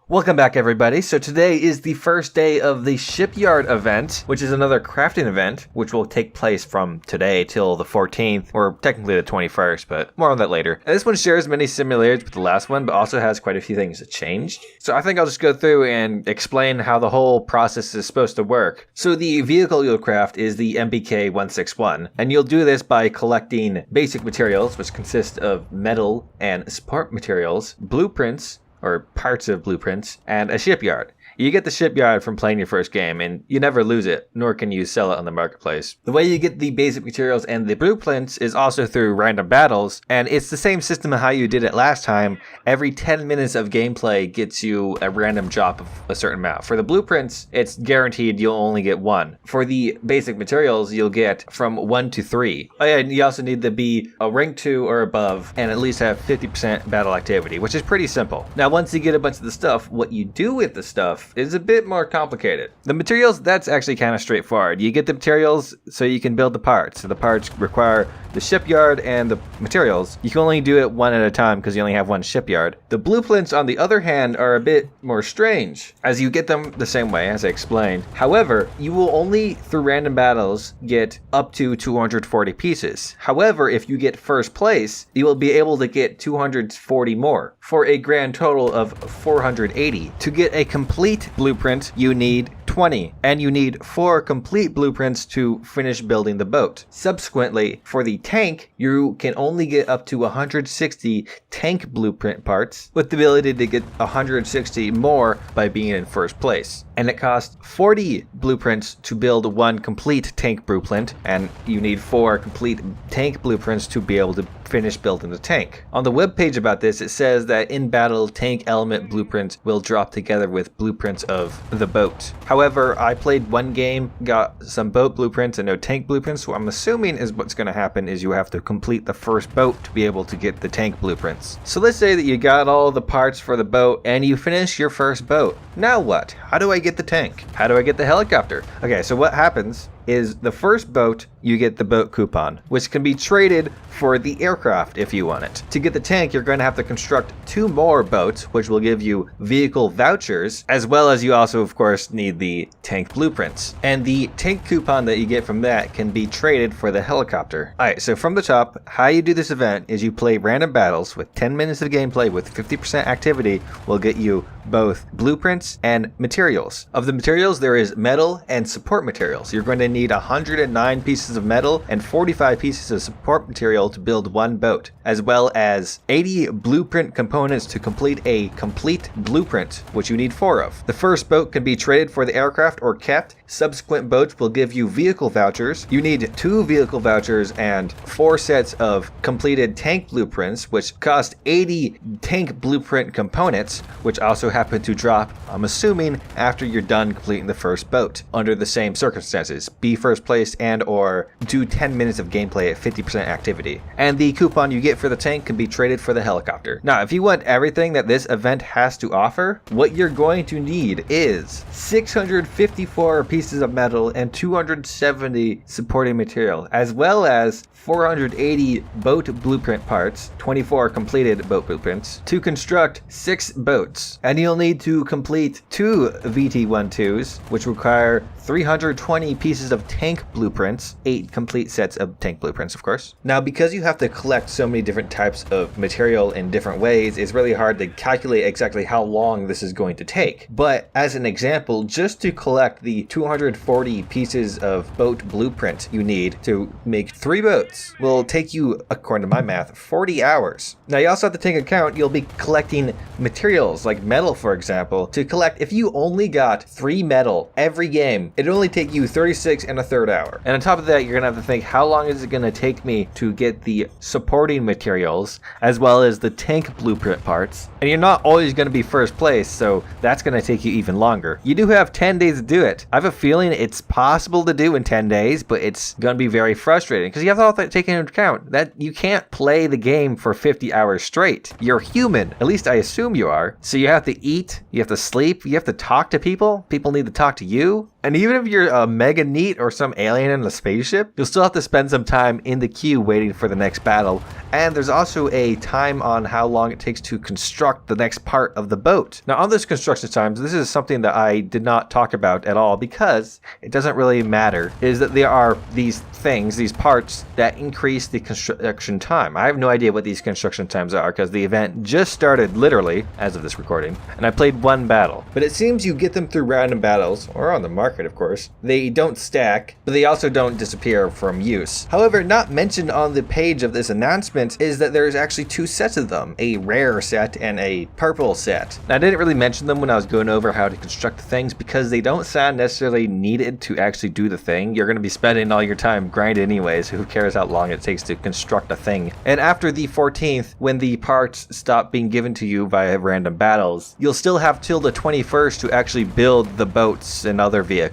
Welcome back, everybody. So today is the first day of the Shipyard event, which is another crafting event, which will take place from today till the 14th, or technically the 21st, but more on that later. And this one shares many similarities with the last one, but also has quite a few things that changed. So I think I'll just go through and explain how the whole process is supposed to work. So the vehicle you'll craft is the MBK 161, and you'll do this by collecting basic materials, which consist of metal and support materials, blueprints, or parts of blueprints, and a shipyard. You get the shipyard from playing your first game, and you never lose it, nor can you sell it on the marketplace. The way you get the basic materials and the blueprints is also through random battles, and it's the same system of how you did it last time. Every 10 minutes of gameplay gets you a random drop of a certain amount. For the blueprints, it's guaranteed you'll only get one. For the basic materials, you'll get from 1 to 3. Oh yeah, and you also need to be a rank 2 or above, and at least have 50% battle activity, which is pretty simple. Now, once you get a bunch of the stuff, what you do with the stuff is a bit more complicated. The materials, that's actually kind of straightforward. You get the materials so you can build the parts. So the parts require the shipyard and the materials. You can only do it one at a time because you only have one shipyard. The blueprints, on the other hand, are a bit more strange, as you get them the same way as I explained. However, you will only, through random battles, get up to 240 pieces. However, if you get first place, you will be able to get 240 more, for a grand total of 480. To get a complete blueprint, you need 20, and you need 4 complete blueprints to finish building the boat. Subsequently, for the tank, you can only get up to 160 tank blueprint parts, with the ability to get 160 more by being in first place. And it costs 40 blueprints to build one complete tank blueprint, and you need 4 complete tank blueprints to be able to finish building the tank. On the webpage about this, it says that in battle, tank element blueprints will drop together with blueprints of the boat. However, I played one game, got some boat blueprints and no tank blueprints, so I'm assuming is what's going to happen is you have to complete the first boat to be able to get the tank blueprints. So let's say that you got all the parts for the boat and you finish your first boat. Now what? How do I get the tank? How do I get the helicopter? Okay, so what happens is the first boat, you get the boat coupon, which can be traded for the aircraft if you want it. To get the tank, you're going to have to construct 2 more boats, which will give you vehicle vouchers, as well as you also, of course, need the tank blueprints. And the tank coupon that you get from that can be traded for the helicopter. Alright, so from the top, how you do this event is you play random battles with 10 minutes of gameplay with 50% activity will get you both blueprints and materials. Of the materials, there is metal and support materials. You're going to need 109 pieces of metal and 45 pieces of support material to build one boat, as well as 80 blueprint components to complete a complete blueprint, which you need 4 of. The first boat can be traded for the aircraft or kept. Subsequent boats will give you vehicle vouchers. You need 2 vehicle vouchers and 4 sets of completed tank blueprints, which cost 80 tank blueprint components, which also happen to drop, I'm assuming, after you're done completing the first boat, under the same circumstances. Be first place and or do 10 minutes of gameplay at 50% activity. And the coupon you get for the tank can be traded for the helicopter. Now, if you want everything that this event has to offer, what you're going to need is 654 pieces of metal and 270 supporting material, as well as 480 boat blueprint parts, 24 completed boat blueprints, to construct 6 boats. And you'll need to complete 2 VT-12s, which require 320 pieces of tank blueprints, 8 complete sets of tank blueprints, of course. Now, because you have to collect so many different types of material in different ways, it's really hard to calculate exactly how long this is going to take. But as an example, just to collect the 240 pieces of boat blueprint you need to make 3 boats will take you, according to my math, 40 hours. Now, you also have to take account you'll be collecting materials like metal, for example. To collect, if you only got 3 metal every game, it'd only take you 36 1/3 hour. And on top of that, you're gonna have to think, how long is it gonna take me to get the supporting materials as well as the tank blueprint parts? And you're not always gonna be first place, so that's gonna take you even longer. You do have 10 days to do it. I have a feeling it's possible to do in 10 days, but it's gonna be very frustrating because you have to also take into account that you can't play the game for 50 hours straight. You're human, at least I assume you are. So you have to eat, you have to sleep, you have to talk to people. People need to talk to you. And even if you're a mega neat or some alien in a spaceship, you'll still have to spend some time in the queue waiting for the next battle. And there's also a time on how long it takes to construct the next part of the boat. Now on those construction times, this is something that I did not talk about at all because it doesn't really matter, is that there are these things, these parts that increase the construction time. I have no idea what these construction times are because the event just started literally as of this recording, and I played one battle. But it seems you get them through random battles, or on the market of course. They don't stack, but they also don't disappear from use. However, not mentioned on the page of this announcement is that there's actually two sets of them, a rare set and a purple set. Now, I didn't really mention them when I was going over how to construct the things because they don't sound necessarily needed to actually do the thing. You're going to be spending all your time grinding anyways, who cares how long it takes to construct a thing. And after the 14th, when the parts stop being given to you via random battles, you'll still have till the 21st to actually build the boats and other vehicles.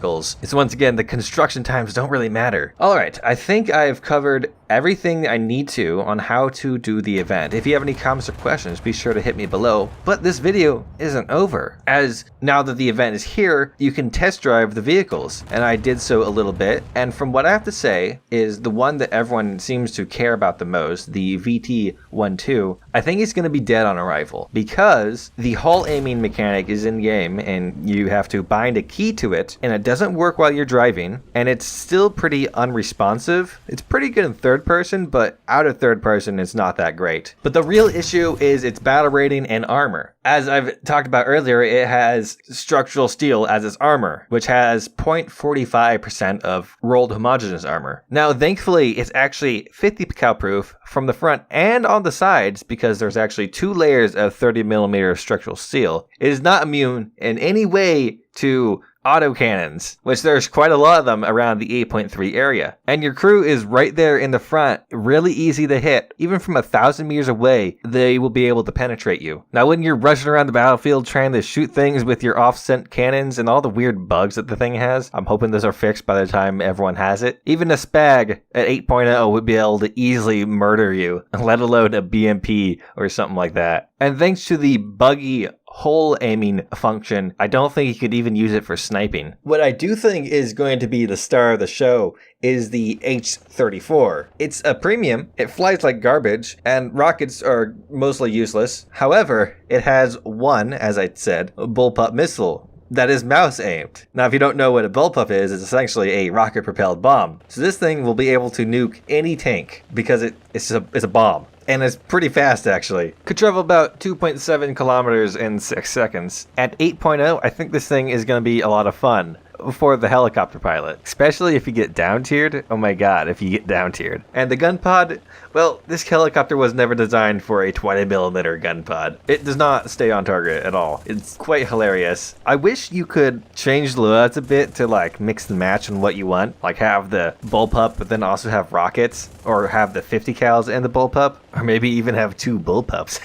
So once again, the construction times don't really matter. Alright, I think I've covered everything I need to on how to do the event. If you have any comments or questions, be sure to hit me below. But this video isn't over, as now that the event is here, you can test drive the vehicles, and I did so a little bit, and from what I have to say is the one that everyone seems to care about the most, the VT-12, I think it's going to be dead on arrival because the hull aiming mechanic is in game and you have to bind a key to it, and it doesn't work while you're driving, and it's still pretty unresponsive. It's pretty good in third person, but out of third person it's not that great. But the real issue is its battle rating and armor. As I've talked about earlier, it has structural steel as its armor, which has 0.45% of rolled homogeneous armor. Now, thankfully, it's actually 50 cal proof from the front and on the sides because there's actually 2 layers of 30mm structural steel. It is not immune in any way to autocannons, which there's quite a lot of them around the 8.3 area. And your crew is right there in the front, really easy to hit. Even from 1,000 meters away, they will be able to penetrate you. Now, when you're rushing around the battlefield trying to shoot things with your offset cannons and all the weird bugs that the thing has, I'm hoping those are fixed by the time everyone has it. Even a Spag at 8.0 would be able to easily murder you, let alone a BMP or something like that. And thanks to the buggy hole aiming function, I don't think you could even use it for sniping. What I do think is going to be the star of the show is the H-34. It's a premium, it flies like garbage, and rockets are mostly useless. However, it has one, as I said, bullpup missile that is mouse aimed. Now, if you don't know what a bullpup is, it's essentially a rocket propelled bomb. So this thing will be able to nuke any tank because it's a bomb. And it's pretty fast, actually. Could travel about 2.7 kilometers in 6 seconds. At 8.0, I think this thing is going to be a lot of fun for the helicopter pilot, especially if you get down tiered. Oh my god, if you get down tiered. And the gun pod, well, this helicopter was never designed for a 20mm gun pod. It does not stay on target at all. It's quite hilarious. I wish you could change the loadouts a bit to like mix and match on what you want, like have the bullpup but then also have rockets, or have the 50 cals and the bullpup, or maybe even have 2 bullpups.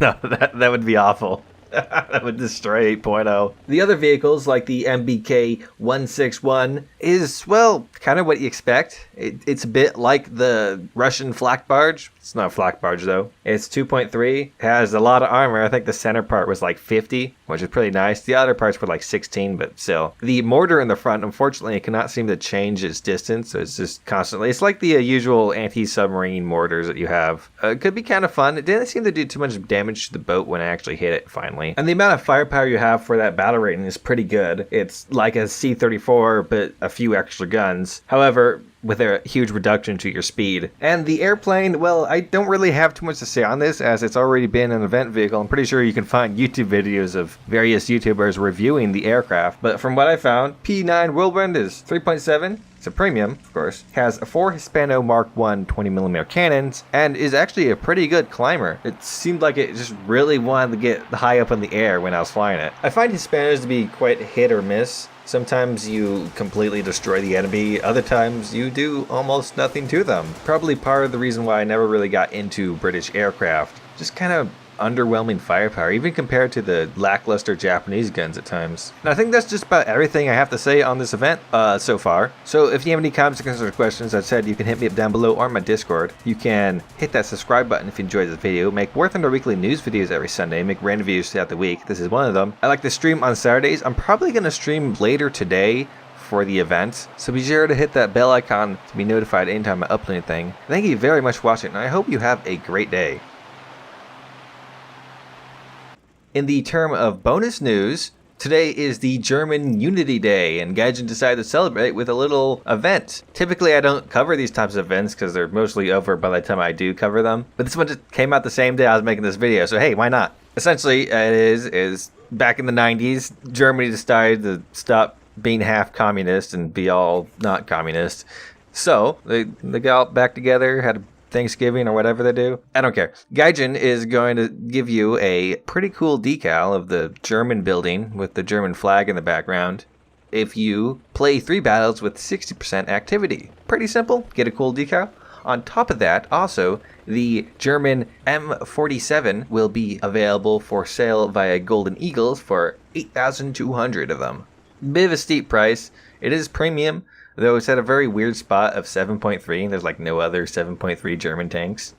No, that would be awful. That would destroy 8.0. The other vehicles, like the MBK 161, is, well, kind of what you expect. It's a bit like the Russian flak barge. It's not a flak barge, though. It's 2.3, has a lot of armor. I think the center part was like 50, which is pretty nice. The other parts were like 16, but still. The mortar in the front, unfortunately, it cannot seem to change its distance, so it's just constantly. It's like the usual anti-submarine mortars that you have. It could be kind of fun. It didn't seem to do too much damage to the boat when I actually hit it, finally. And the amount of firepower you have for that battle rating is pretty good. It's like a C-34, but a few extra guns. However, with a huge reduction to your speed. And the airplane, well, I don't really have too much to say on this as it's already been an event vehicle. I'm pretty sure you can find YouTube videos of various YouTubers reviewing the aircraft. But from what I found, P9 Whirlwind is 3.7. It's a premium, of course, has 4 Hispano Mark I 20mm cannons, and is actually a pretty good climber. It seemed like it just really wanted to get high up in the air when I was flying it. I find Hispanos to be quite hit or miss. Sometimes you completely destroy the enemy, other times you do almost nothing to them. Probably part of the reason why I never really got into British aircraft. Just kind of underwhelming firepower, even compared to the lackluster Japanese guns at times. And I think that's just about everything I have to say on this event so far. So if you have any comments, concerns, or questions, as I said, you can hit me up down below or on my Discord. You can hit that subscribe button if you enjoyed this video. Make War Thunder weekly news videos every Sunday. Make random videos throughout the week. This is one of them. I like to stream on Saturdays. I'm probably going to stream later today for the event, so be sure to hit that bell icon to be notified anytime I upload anything. Thank you very much for watching, and I hope you have a great day. In the term of bonus news, today is the German Unity Day, and Gaijin decided to celebrate with a little event. Typically I don't cover these types of events because they're mostly over by the time I do cover them, but this one just came out the same day I was making this video, so hey, why not? Essentially, it is back in the 90s, Germany decided to stop being half communist and be all not communist. So they got back together, had a Thanksgiving or whatever they do. I don't care. Gaijin is going to give you a pretty cool decal of the German building with the German flag in the background if you play 3 battles with 60% activity. Pretty simple. Get a cool decal. On top of that, also, the German M47 will be available for sale via Golden Eagles for 8,200 of them. Bit of a steep price. It is premium, though it's at a very weird spot of 7.3. There's like no other 7.3 German tanks.